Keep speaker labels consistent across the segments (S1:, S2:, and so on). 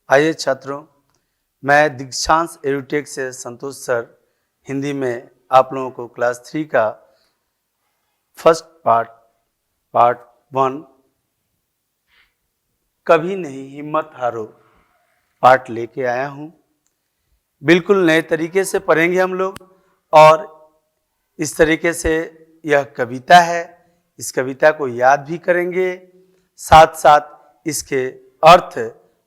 S1: आइए छात्रों, मैं दीक्षांश एडुटेक से संतोष सर हिंदी में आप लोगों को क्लास 3 का फर्स्ट पार्ट 1 कभी नहीं हिम्मत हारो पार्ट लेके आया हूँ। बिल्कुल नए तरीके से पढ़ेंगे हम लोग और इस तरीके से यह कविता है, इस कविता को याद भी करेंगे, साथ साथ इसके अर्थ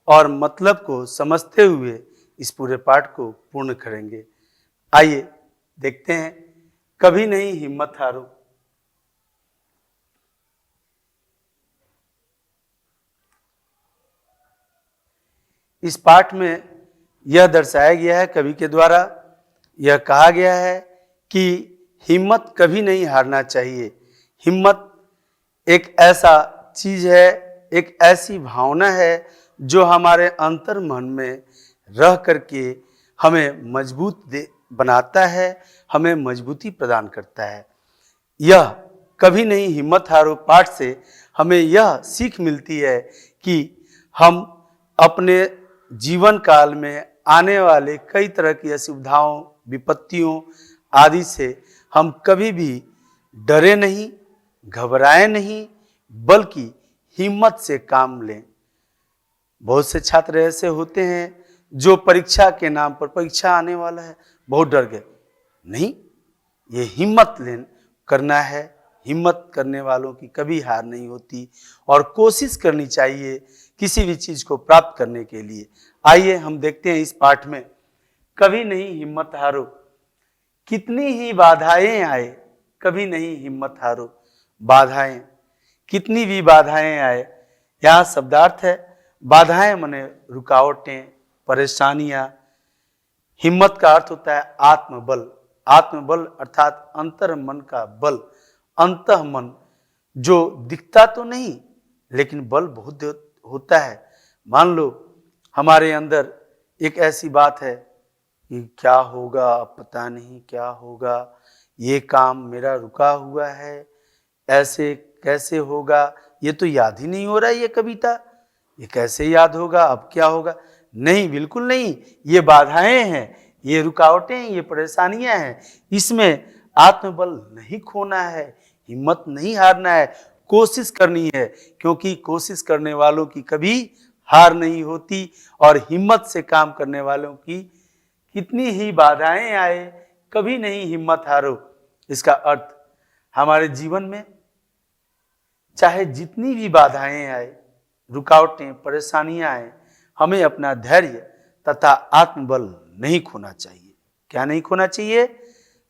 S1: और मतलब को समझते हुए इस पूरे पाठ को पूर्ण करेंगे। आइए देखते हैं, कभी नहीं हिम्मत हारो। इस पाठ में यह दर्शाया गया है, कवि के द्वारा यह कहा गया है कि हिम्मत कभी नहीं हारना चाहिए। हिम्मत एक ऐसा चीज है, एक ऐसी भावना है जो हमारे अंतर मन में रह करके हमें मजबूत बनाता है, हमें मजबूती प्रदान करता है। यह कभी नहीं हिम्मत हारो पाठ से हमें यह सीख मिलती है कि हम अपने जीवन काल में आने वाले कई तरह की असुविधाओं, विपत्तियों आदि से हम कभी भी डरे नहीं, घबराए नहीं, बल्कि हिम्मत से काम लें। बहुत से छात्र ऐसे होते हैं जो परीक्षा के नाम पर, परीक्षा आने वाला है, बहुत डर गए। नहीं, ये हिम्मत करना है। हिम्मत करने वालों की कभी हार नहीं होती और कोशिश करनी चाहिए किसी भी चीज को प्राप्त करने के लिए। आइए हम देखते हैं इस पाठ में, कभी नहीं हिम्मत हारो। कितनी ही बाधाएं आए, कभी नहीं हिम्मत हारो। बाधाएं, कितनी भी बाधाएं आए, यहाँ शब्दार्थ है बाधाएं माने रुकावटें, परेशानियां। हिम्मत का अर्थ होता है आत्मबल। आत्मबल अर्थात अंतर मन का बल, अंतः मन जो दिखता तो नहीं लेकिन बल बहुत होता है। मान लो हमारे अंदर एक ऐसी बात है कि क्या होगा, पता नहीं क्या होगा, ये काम मेरा रुका हुआ है, ऐसे कैसे होगा, ये तो याद ही नहीं हो रहा है, ये कविता ये कैसे याद होगा, अब क्या होगा। नहीं, बिल्कुल नहीं, ये बाधाएं हैं, ये रुकावटें हैं, ये परेशानियां हैं। इसमें आत्मबल नहीं खोना है, हिम्मत नहीं हारना है, कोशिश करनी है, क्योंकि कोशिश करने वालों की कभी हार नहीं होती और हिम्मत से काम करने वालों की कितनी ही बाधाएं आए, कभी नहीं हिम्मत हारो। इसका अर्थ हमारे जीवन में चाहे जितनी भी बाधाएं आए, रुकावटें, परेशानियां आए, हमें अपना धैर्य तथा आत्मबल नहीं खोना चाहिए। क्या नहीं खोना चाहिए?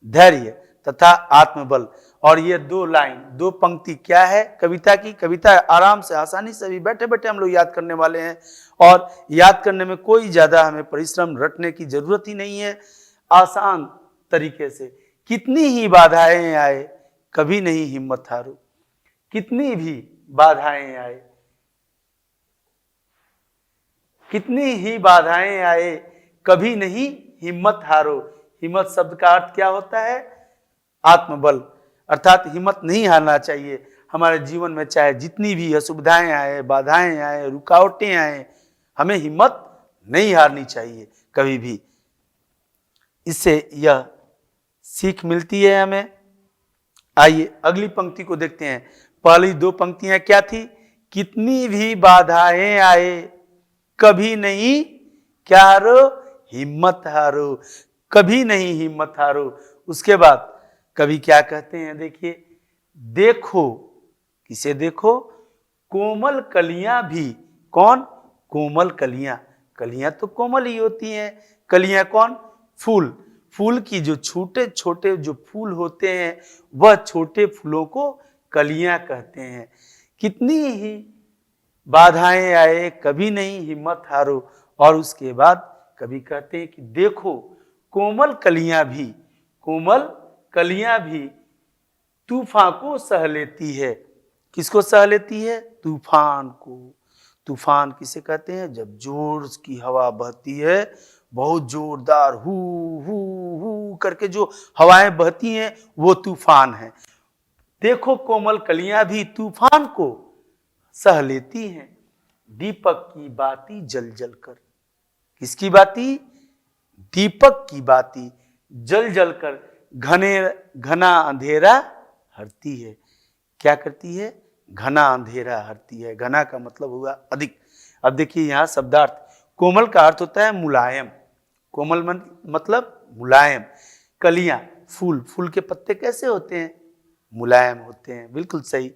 S1: धैर्य तथा आत्मबल। और ये दो लाइन, दो पंक्ति क्या है कविता की? कविता आराम से, आसानी से भी बैठे बैठे हम लोग याद करने वाले हैं और याद करने में कोई ज्यादा हमें परिश्रम रटने की जरूरत ही नहीं है। आसान तरीके से, कितनी ही बाधाएं आए, कभी नहीं हिम्मत हारो। कितनी भी बाधाएं आए, कितनी ही बाधाएं आए, कभी नहीं हिम्मत हारो। हिम्मत शब्द का अर्थ क्या होता है? आत्मबल, अर्थात हिम्मत नहीं हारना चाहिए। हमारे जीवन में चाहे जितनी भी असुविधाएं आए, बाधाएं आए, रुकावटें आए, हमें हिम्मत नहीं हारनी चाहिए कभी भी। इससे यह सीख मिलती है हमें। आइए अगली पंक्ति को देखते हैं। पहली दो पंक्तियां क्या थी? कितनी भी बाधाएं आए, कभी नहीं क्या हारो? हिम्मत हारो। कभी नहीं हिम्मत हारो। उसके बाद कवि क्या कहते हैं, देखिए, देखो, किसे देखो? कोमल कलियां भी। कौन? कोमल कलियां। कलियां तो कोमल ही होती हैं। कलियां कौन? फूल। फूल की जो छोटे छोटे जो फूल होते हैं, वह छोटे फूलों को कलियां कहते हैं। कितनी ही बाधाएं आए, कभी नहीं हिम्मत हारो। और उसके बाद कभी कहते हैं कि देखो, कोमल कलियां भी, कोमल कलियां भी तूफान को सह लेती है। किसको सह लेती है? तूफान को। तूफान किसे कहते हैं? जब जोर की हवा बहती है, बहुत जोरदार हू हू हू करके जो हवाएं बहती हैं, वो तूफान है। देखो, कोमल कलियां भी तूफान को सह लेती हैं। दीपक की बाती जल जल कर, किसकी बाती? दीपक की बाती जल जल कर घना अंधेरा हरती है। क्या करती है? घना अंधेरा हरती है। घना का मतलब हुआ अधिक। अब देखिए यहाँ शब्दार्थ, कोमल का अर्थ होता है मुलायम। कोमल मतलब मुलायम। कलियां, फूल, फूल के पत्ते कैसे होते हैं? मुलायम होते हैं, बिल्कुल सही।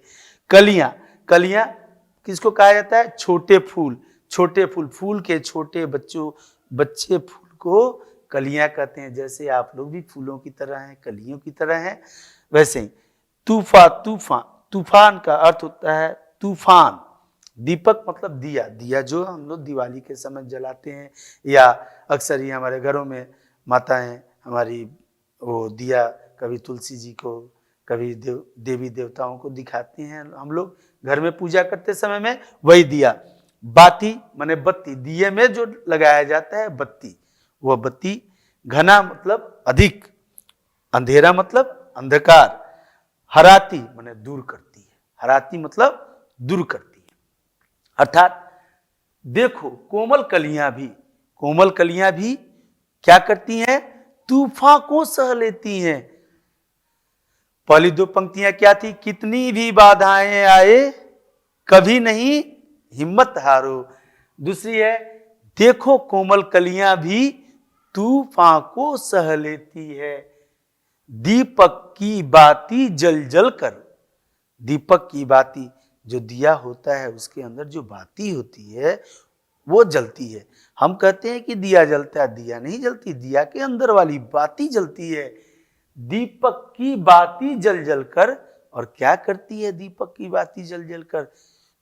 S1: कलियां, कलियां किसको कहा जाता है? छोटे फूल। छोटे फूल, फूल के छोटे बच्चे फूल को कलियां कहते हैं। जैसे आप लोग भी फूलों की तरह हैं, कलियों की तरह हैं, वैसे ही तूफान का अर्थ होता है तूफान। दीपक मतलब दिया, दिया जो हम लोग दिवाली के समय जलाते हैं, या अक्सर ही हमारे घरों में माताएं हमारी वो दिया कभी तुलसी जी को, कभी देवी देवताओं को दिखाती हैं हम लोग घर में पूजा करते समय में, वही दिया। बाती माने बत्ती, दिए में जो लगाया जाता है बत्ती, वह बत्ती। घना मतलब अधिक, अंधेरा मतलब अंधकार, हराती माने दूर करती है। हराती मतलब दूर करती है। अर्थात देखो कोमल कलियां भी क्या करती हैं? तूफान को सह लेती हैं। पहली दो पंक्तियां क्या थी? कितनी भी बाधाएं आए कभी नहीं हिम्मत हारो। दूसरी है देखो कोमल कलियां भी तूफान को सह लेती है। दीपक की बाती जल जल कर, दीपक की बाती जो दिया होता है उसके अंदर जो बाती होती है वो जलती है। हम कहते हैं कि दिया जलता है, दिया नहीं जलती, दिया के अंदर वाली बाती जलती है। दीपक की बाती जल जल कर, और क्या करती है दीपक की बाती जल जल कर?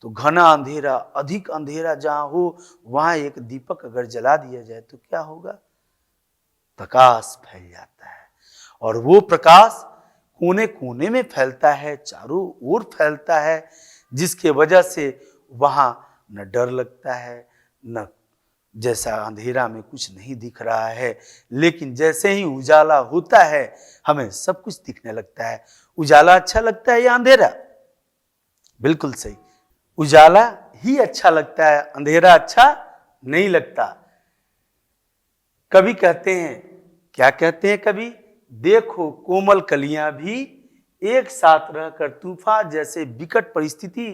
S1: तो घना अंधेरा, अधिक अंधेरा जहां हो वहां एक दीपक अगर जला दिया जाए तो क्या होगा? प्रकाश फैल जाता है, और वो प्रकाश कोने कोने में फैलता है, चारों ओर फैलता है, जिसके वजह से वहां न डर लगता है, न जैसा अंधेरा में कुछ नहीं दिख रहा है, लेकिन जैसे ही उजाला होता है हमें सब कुछ दिखने लगता है। उजाला अच्छा लगता है या अंधेरा? बिल्कुल सही, उजाला ही अच्छा लगता है, अंधेरा अच्छा नहीं लगता। कवि कहते हैं, क्या कहते हैं कवि? देखो कोमल कलियां भी एक साथ रहकर तूफान जैसे विकट परिस्थिति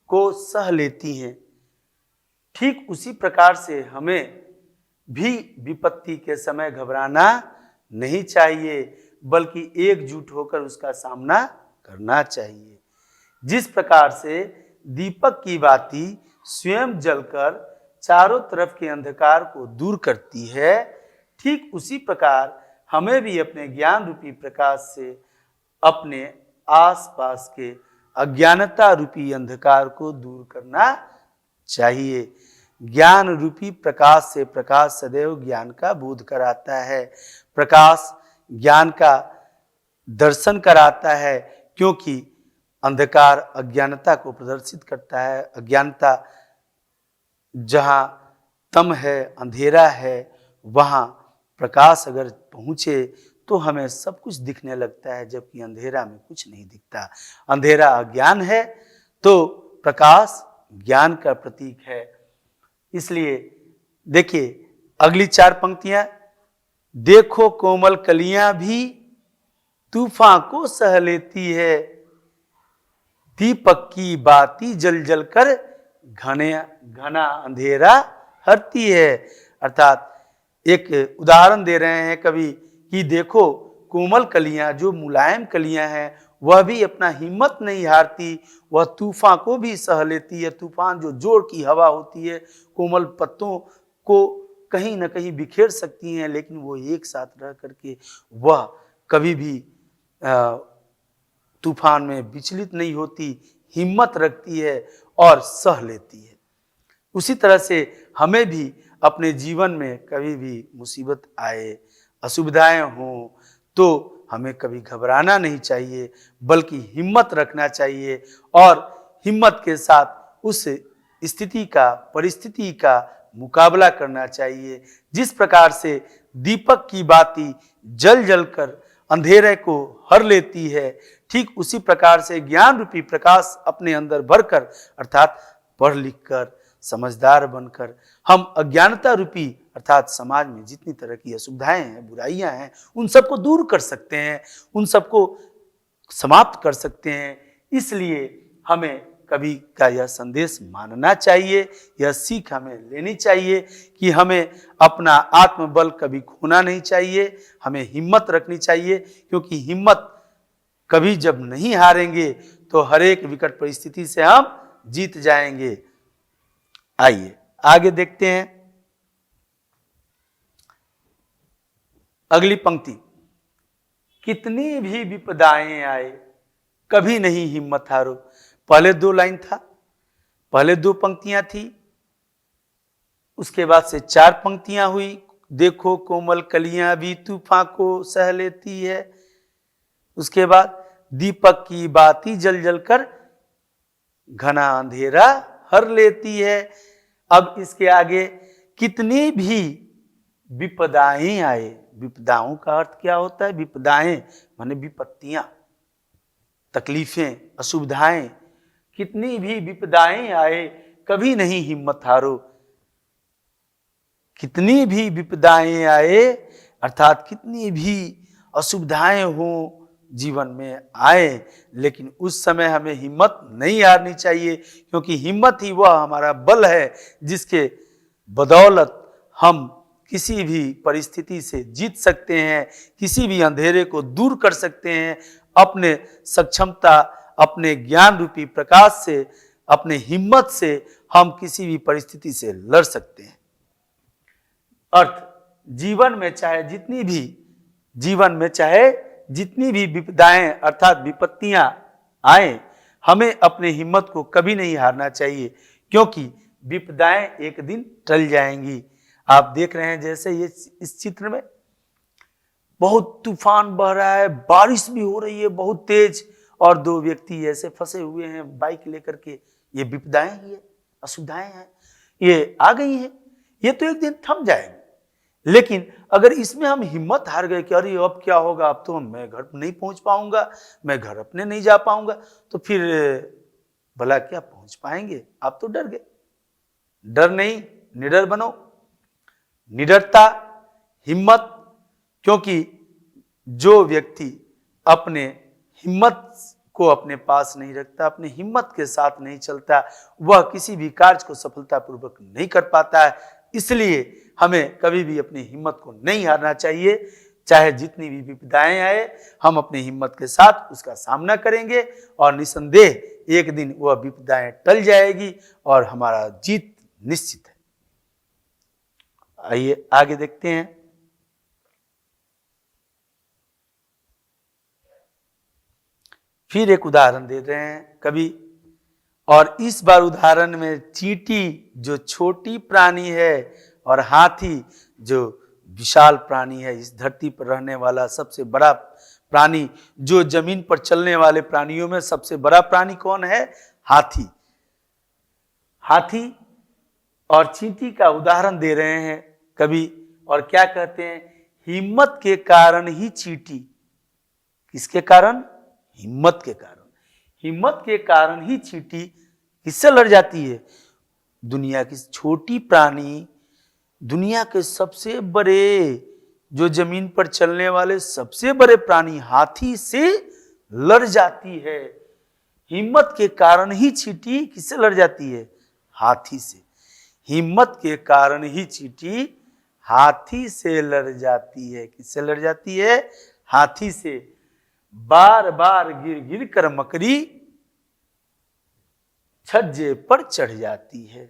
S1: को सह लेती हैं। ठीक उसी प्रकार से हमें भी विपत्ति के समय घबराना नहीं चाहिए, बल्कि एकजुट होकर उसका सामना करना चाहिए। जिस प्रकार से दीपक की बाती स्वयं जलकर चारों तरफ के अंधकार को दूर करती है, ठीक उसी प्रकार हमें भी अपने ज्ञान रूपी प्रकाश से अपने आसपास के अज्ञानता रूपी अंधकार को दूर करना चाहिए। ज्ञान रूपी प्रकाश से प्रकाश सदैव ज्ञान का बोध कराता है। प्रकाश ज्ञान का दर्शन कराता है, क्योंकि अंधकार अज्ञानता को प्रदर्शित करता है। अज्ञानता जहां तम है, अंधेरा है, वहां प्रकाश अगर पहुंचे तो हमें सब कुछ दिखने लगता है, जबकि अंधेरा में कुछ नहीं दिखता। अंधेरा अज्ञान है तो प्रकाश ज्ञान का प्रतीक है। इसलिए देखिए अगली चार पंक्तियां, देखो कोमल कलियां भी तूफान को सह लेती है, दीपक की बाती जल जल कर घना अंधेरा हरती है। अर्थात एक उदाहरण दे रहे हैं कवि कि देखो कोमल कलियां, जो मुलायम कलियां हैं, वह भी अपना हिम्मत नहीं हारती, वह तूफान को भी सह लेती है। तूफान जो जोर की हवा होती है, कोमल पत्तों को कहीं न कहीं बिखेर सकती हैं, लेकिन वो एक साथ रह करके वह कभी भी तूफान में विचलित नहीं होती, हिम्मत रखती है और सह लेती है। उसी तरह से हमें भी अपने जीवन में कभी भी मुसीबत आए, असुविधाएं हों, तो हमें कभी घबराना नहीं चाहिए, बल्कि हिम्मत रखना चाहिए और हिम्मत के साथ उस स्थिति का, परिस्थिति का मुकाबला करना चाहिए। जिस प्रकार से दीपक की बाती जल जल कर अंधेरे को हर लेती है, ठीक उसी प्रकार से ज्ञान रूपी प्रकाश अपने अंदर भरकर, अर्थात पढ़ लिख कर समझदार बनकर हम अज्ञानता रूपी अर्थात समाज में जितनी तरह की असुविधाएं हैं, बुराइयां हैं, उन सबको दूर कर सकते हैं, उन सबको समाप्त कर सकते हैं। इसलिए हमें कवि का यह संदेश मानना चाहिए, यह सीख हमें लेनी चाहिए कि हमें अपना आत्मबल कभी खोना नहीं चाहिए, हमें हिम्मत रखनी चाहिए, क्योंकि हिम्मत कभी जब नहीं हारेंगे तो हर एक विकट परिस्थिति से हम जीत जाएंगे। आइए आगे देखते हैं अगली पंक्ति। कितनी भी विपदाएं आए कभी नहीं हिम्मत हारो। पहले 2 लाइन था, पहले 2 पंक्तियां थी, उसके बाद से 4 पंक्तियां हुई। देखो कोमल कलियां भी तूफान को सह लेती है। उसके बाद दीपक की बाती जल जल कर घना अंधेरा हर लेती है। अब इसके आगे कितनी भी विपदाएं आए, विपदाओं का अर्थ क्या होता है? विपदाएं माने विपत्तियां, तकलीफें, असुविधाएं। कितनी भी विपदाएं आए कभी नहीं हिम्मत हारो। कितनी भी विपदाएं आए अर्थात कितनी भी असुविधाएं हो जीवन में आए, लेकिन उस समय हमें हिम्मत नहीं हारनी चाहिए, क्योंकि हिम्मत ही वह हमारा बल है जिसके बदौलत हम किसी भी परिस्थिति से जीत सकते हैं, किसी भी अंधेरे को दूर कर सकते हैं। अपने सक्षमता, अपने ज्ञान रूपी प्रकाश से, अपने हिम्मत से हम किसी भी परिस्थिति से लड़ सकते हैं। अर्थ जीवन में चाहे जितनी भी विपदाएं अर्थात विपत्तियां आए, हमें अपने हिम्मत को कभी नहीं हारना चाहिए, क्योंकि विपदाएं एक दिन टल जाएंगी। आप देख रहे हैं जैसे ये इस चित्र में बहुत तूफान बह रहा है, बारिश भी हो रही है बहुत तेज, और 2 व्यक्ति ऐसे फंसे हुए हैं बाइक लेकर के। ये विपदाएं ही है, असुविधाएं हैं, ये आ गई हैं, ये तो एक दिन थम जाएंगे। लेकिन अगर इसमें हम हिम्मत हार गए कि अरे अब क्या होगा, अब तो मैं घर नहीं पहुंच पाऊंगा, मैं घर अपने नहीं जा पाऊंगा, तो फिर भला क्या पहुंच पाएंगे? आप तो डर गए। डर नहीं, निडर बनो। निडरता, हिम्मत, क्योंकि जो व्यक्ति अपने हिम्मत को अपने पास नहीं रखता, अपने हिम्मत के साथ नहीं चलता, वह किसी भी कार्य को सफलतापूर्वक नहीं कर पाता है। इसलिए हमें कभी भी अपनी हिम्मत को नहीं हारना चाहिए। चाहे जितनी भी विपदाएं आए, हम अपनी हिम्मत के साथ उसका सामना करेंगे और निसंदेह एक दिन वह विपदाएं टल जाएगी और हमारा जीत निश्चित है। आइए आगे देखते हैं। फिर एक उदाहरण दे रहे हैं कवि, और इस बार उदाहरण में चींटी जो छोटी प्राणी है और हाथी जो विशाल प्राणी है, इस धरती पर रहने वाला सबसे बड़ा प्राणी, जो जमीन पर चलने वाले प्राणियों में सबसे बड़ा प्राणी कौन है? हाथी। हाथी और चींटी का उदाहरण दे रहे हैं कवि, और क्या कहते हैं? हिम्मत के कारण ही चींटी, किसके कारण? हिम्मत के कारण। हिम्मत के कारण ही चींटी किससे लड़ जाती है? दुनिया की छोटी प्राणी, दुनिया के सबसे बड़े, जो जमीन पर चलने वाले सबसे बड़े प्राणी हाथी से लड़ जाती है। हिम्मत के कारण ही चींटी किससे लड़ जाती है? हाथी से। हिम्मत के कारण ही चींटी हाथी से लड़ जाती है। किससे लड़ जाती है? हाथी से। बार बार गिर गिर कर मकड़ी छज्जे पर चढ़ जाती है।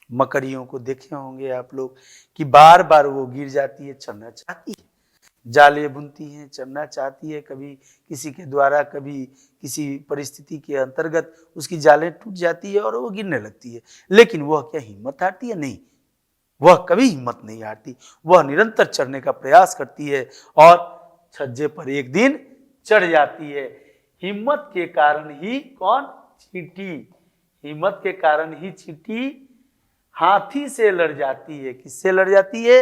S1: मकड़ियों को देखे होंगे आप लोग कि बार बार वो गिर जाती है, चढ़ना चाहती है, जाले बुनती है, चढ़ना चाहती है, कभी किसी के द्वारा, कभी किसी परिस्थिति के अंतर्गत उसकी जालें टूट जाती है और वो गिरने लगती है। लेकिन वह क्या हिम्मत हारती है? नहीं, वह कभी हिम्मत नहीं हारती। वह निरंतर चढ़ने का प्रयास करती है और छज्जे पर एक दिन चढ़ जाती है। हिम्मत के कारण ही कौन? चींटी। हिम्मत के कारण ही चींटी हाथी से लड़ जाती है। किससे लड़ जाती है?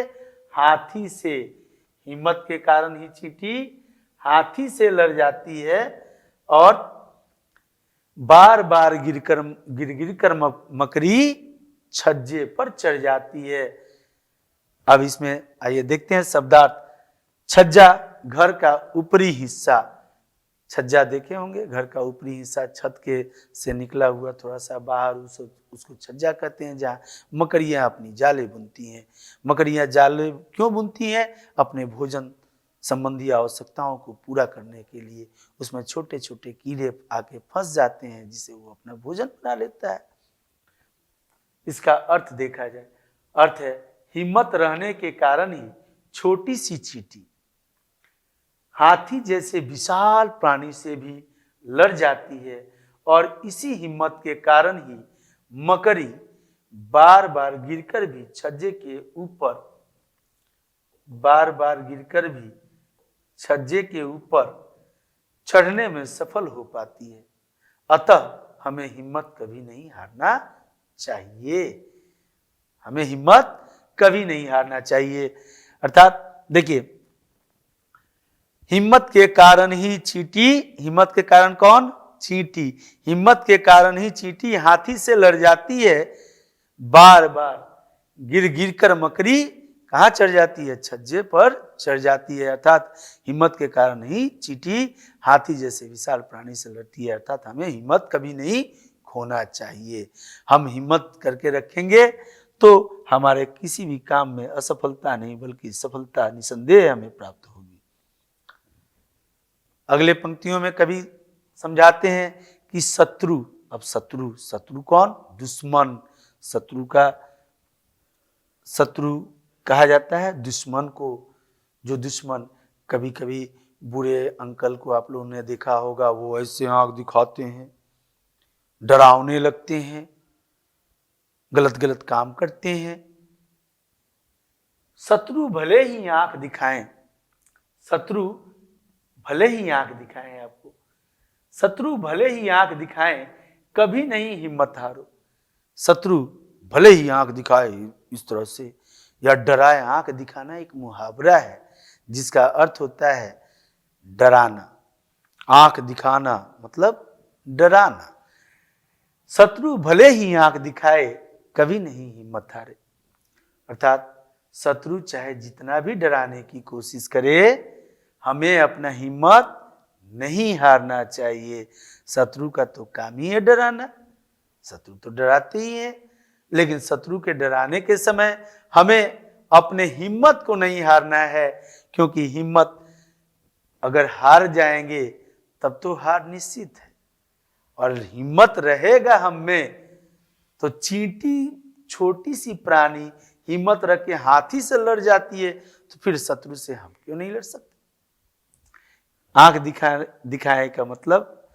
S1: हाथी से। हिम्मत के कारण ही चींटी हाथी से लड़ जाती है और बार बार गिर गिर कर मकड़ी छज्जे पर चढ़ जाती है। अब इसमें आइए देखते हैं शब्दार्थ। छज्जा, घर का ऊपरी हिस्सा। छज्जा देखे होंगे, घर का ऊपरी हिस्सा, छत के से निकला हुआ थोड़ा सा बाहर, उसको छज्जा कहते हैं। जहाँ मकड़ियाँ अपनी जाले बुनती हैं। मकड़ियाँ जाले क्यों बुनती हैं? अपने भोजन संबंधी आवश्यकताओं को पूरा करने के लिए। उसमें छोटे छोटे कीड़े आके फंस जाते हैं, जिसे वो अपना भोजन बना लेता है। इसका अर्थ देखा जाए, अर्थ है हिम्मत रहने के कारण ही छोटी सी चींटी हाथी जैसे विशाल प्राणी से भी लड़ जाती है, और इसी हिम्मत के कारण ही मकड़ी बार बार गिरकर भी छज्जे के ऊपर चढ़ने में सफल हो पाती है। अतः हमें हिम्मत कभी नहीं हारना चाहिए। हमें हिम्मत कभी नहीं हारना चाहिए। अर्थात देखिए, हिम्मत के कारण ही चींटी, हिम्मत के कारण कौन? चींटी। हिम्मत के कारण ही चींटी हाथी से लड़ जाती है। बार बार गिर गिर कर मकड़ी कहाँ चढ़ जाती है? छज्जे पर चढ़ जाती है। अर्थात हिम्मत के कारण ही चींटी हाथी जैसे विशाल प्राणी से लड़ती है। अर्थात हमें हिम्मत कभी नहीं खोना चाहिए। हम हिम्मत करके रखेंगे तो हमारे किसी भी काम में असफलता नहीं बल्कि सफलता निसंदेह हमें प्राप्त होगी। अगले पंक्तियों में कवि समझाते हैं कि शत्रु, अब शत्रु कौन? दुश्मन। शत्रु कहा जाता है दुश्मन को। जो दुश्मन, कभी कभी बुरे अंकल को आप लोगों ने देखा होगा, वो ऐसे आंख दिखाते हैं, डरावने लगते हैं, गलत गलत काम करते हैं। शत्रु भले ही आंख दिखाएं, शत्रु भले ही आंख दिखाएं आपको, शत्रु भले ही आंख दिखाएं, कभी नहीं हिम्मत हारो। शत्रु भले ही आंख दिखाए इस तरह से या डराए, आंख दिखाना एक मुहावरा है जिसका अर्थ होता है डराना। आंख दिखाना मतलब डराना। शत्रु भले ही आंख दिखाए, कभी नहीं हिम्मत हारे। अर्थात शत्रु चाहे जितना भी डराने की कोशिश करे, हमें अपना हिम्मत नहीं हारना चाहिए। शत्रु का तो काम ही है डराना, शत्रु तो डराते ही है, लेकिन शत्रु के डराने के समय हमें अपने हिम्मत को नहीं हारना है, क्योंकि हिम्मत अगर हार जाएंगे तब तो हार निश्चित है। और हिम्मत रहेगा हम में तो चींटी छोटी सी प्राणी हिम्मत रख के हाथी से लड़ जाती है, तो फिर शत्रु से हम क्यों नहीं लड़ सकते? आंख दिखाए का मतलब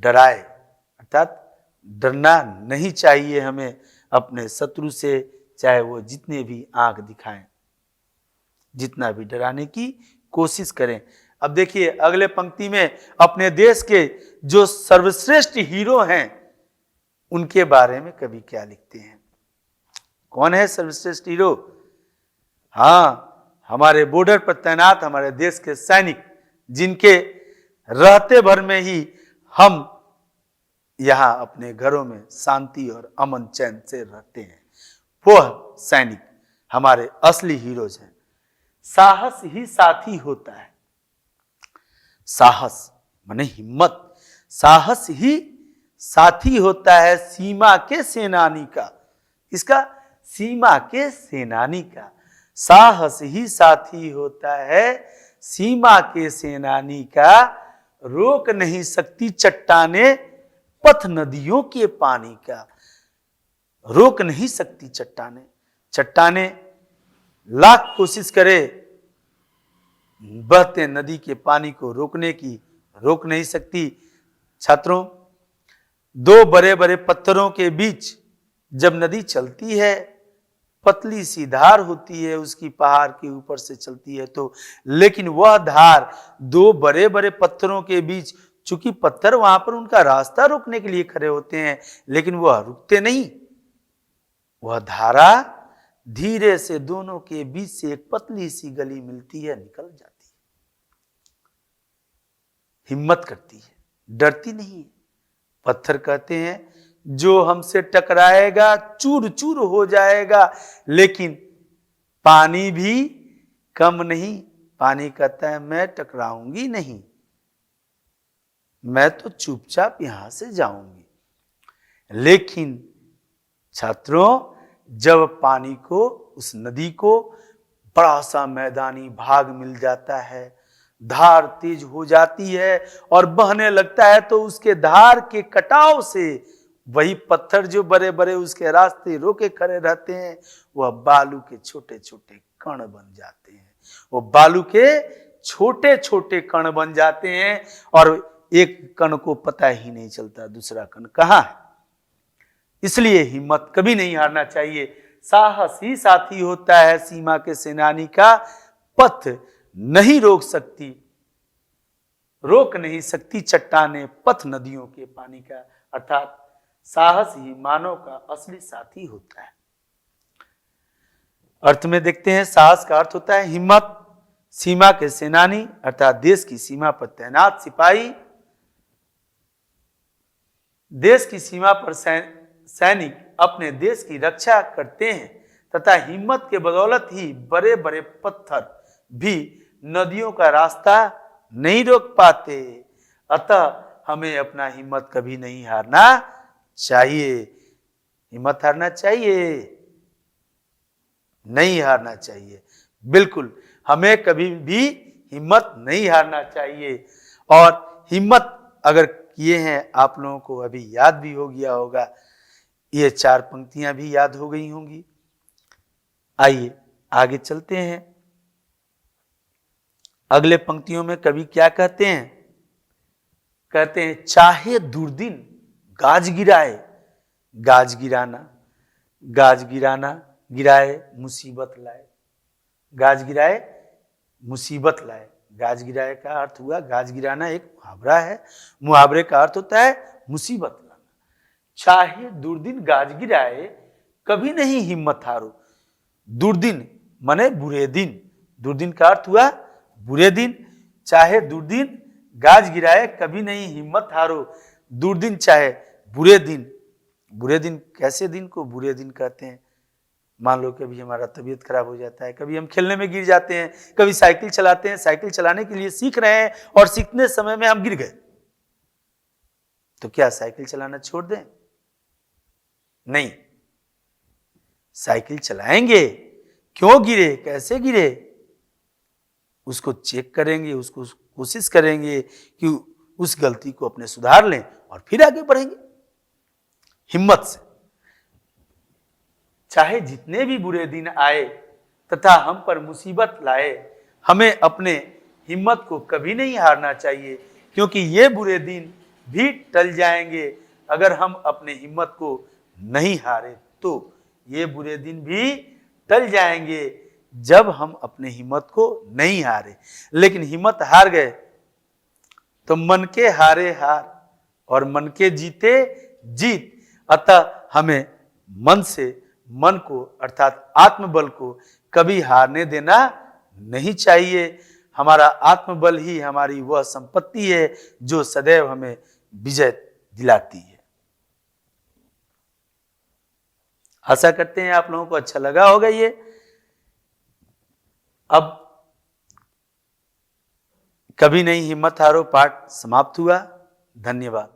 S1: डराए, अर्थात डरना नहीं चाहिए हमें अपने शत्रु से, चाहे वो जितने भी आंख दिखाएं, जितना भी डराने की कोशिश करें। अब देखिए अगले पंक्ति में अपने देश के जो सर्वश्रेष्ठ हीरो हैं उनके बारे में कवि क्या लिखते हैं। कौन है सर्वश्रेष्ठ हीरो? हाँ, हमारे बॉर्डर पर तैनात हमारे देश के सैनिक, जिनके रहते भर में ही हम यहां अपने घरों में शांति और अमन चैन से रहते हैं। वह सैनिक हमारे असली हीरोज हैं। साहस ही साथी होता है। साहस माने हिम्मत, साहस ही साथी होता है सीमा के सेनानी का। इसका सीमा के सेनानी का साहस ही साथी होता है सीमा के सेनानी का। रोक नहीं सकती चट्टाने पथ नदियों के पानी का। रोक नहीं सकती चट्टाने, चट्टाने लाख कोशिश करे बहते नदी के पानी को रोकने की, रोक नहीं सकती। छात्रों, दो बड़े बड़े पत्थरों के बीच जब नदी चलती है, पतली सी धार होती है, उसकी पहाड़ के ऊपर से चलती है तो, लेकिन वह धार दो बड़े बड़े पत्थरों के बीच, चूंकि पत्थर वहां पर उनका रास्ता रोकने के लिए खड़े होते हैं, लेकिन वह रुकते नहीं। वह धारा धीरे से दोनों के बीच से एक पतली सी गली मिलती है, निकल जाती है। हिम्मत करती है, डरती नहीं है। पत्थर कहते हैं जो हमसे टकराएगा चूर चूर हो जाएगा, लेकिन पानी भी कम नहीं। पानी कहता है मैं टकराऊंगी नहीं, मैं तो चुपचाप यहां से जाऊंगी। लेकिन छात्रों, जब पानी को, उस नदी को बड़ा सा मैदानी भाग मिल जाता है, धार तेज हो जाती है और बहने लगता है, तो उसके धार के कटाव से वही पत्थर जो बड़े बड़े उसके रास्ते रोके खड़े रहते हैं, वह बालू के छोटे छोटे कण बन जाते हैं। वो बालू के छोटे छोटे कण बन जाते हैं और एक कण को पता ही नहीं चलता दूसरा कण कहाँ है। इसलिए हिम्मत कभी नहीं हारना चाहिए। साहस ही साथी होता है सीमा के सेनानी का, पथ नहीं रोक नहीं सकती चट्टाने पथ नदियों के पानी का। अर्थात साहस ही मानव का असली साथी होता है। अर्थ में देखते हैं, साहस का अर्थ होता है हिम्मत। सीमा के सेनानी अर्थात देश की सीमा पर तैनात सिपाही, देश की सीमा पर सैनिक अपने देश की रक्षा करते हैं तथा हिम्मत के बदौलत ही बड़े बड़े पत्थर भी नदियों का रास्ता नहीं रोक पाते। अतः हमें अपना हिम्मत कभी नहीं हारना चाहिए। हिम्मत हारना चाहिए नहीं हारना चाहिए, बिल्कुल हमें कभी भी हिम्मत नहीं हारना चाहिए। और हिम्मत अगर किए हैं, आप लोगों को अभी याद भी हो गया होगा, ये 4 पंक्तियां भी याद हो गई होंगी। आइए आगे चलते हैं। अगले पंक्तियों में कवि क्या कहते हैं? कहते हैं, चाहे दुर्दिन गाज गिराए, गाज गिराना गिराए मुसीबत लाए, गाज गिराए मुसीबत लाए। गाज गिराए का अर्थ हुआ, गाज गिराना एक मुहावरा है, मुहावरे का अर्थ होता है मुसीबत लाना। चाहे दुर्दिन गाज गिराए, कभी नहीं हिम्मत हारो। दुर्दिन माने बुरे दिन, दुर्दिन का अर्थ हुआ बुरे दिन। चाहे दुर्दिन गाज गिराए, कभी नहीं हिम्मत हारो। दुर्दिन चाहे बुरे दिन, बुरे दिन कैसे दिन को बुरे दिन कहते हैं? मान लो कभी हमारा तबीयत खराब हो जाता है, कभी हम खेलने में गिर जाते हैं, कभी साइकिल चलाते हैं, साइकिल चलाने के लिए सीख रहे हैं और सीखने समय में हम गिर गए, तो क्या साइकिल चलाना छोड़ दें? नहीं, साइकिल चलाएंगे। क्यों गिरे, कैसे गिरे, उसको चेक करेंगे, उसको कोशिश करेंगे कि उस गलती को अपने सुधार लें और फिर आगे बढ़ेंगे हिम्मत से। चाहे जितने भी बुरे दिन आए तथा हम पर मुसीबत लाए, हमें अपने हिम्मत को कभी नहीं हारना चाहिए, क्योंकि ये बुरे दिन भी टल जाएंगे अगर हम अपने हिम्मत को नहीं हारे तो। ये बुरे दिन भी टल जाएंगे जब हम अपने हिम्मत को नहीं हारे। लेकिन हिम्मत हार गए तो मन के हारे हार और मन के जीते जीत। अतः हमें मन को अर्थात आत्मबल को कभी हारने देना नहीं चाहिए। हमारा आत्मबल ही हमारी वह संपत्ति है जो सदैव हमें विजय दिलाती है। आशा करते हैं आप लोगों को अच्छा लगा होगा ये। अब कभी नहीं हिम्मत हारो पाठ समाप्त हुआ। धन्यवाद।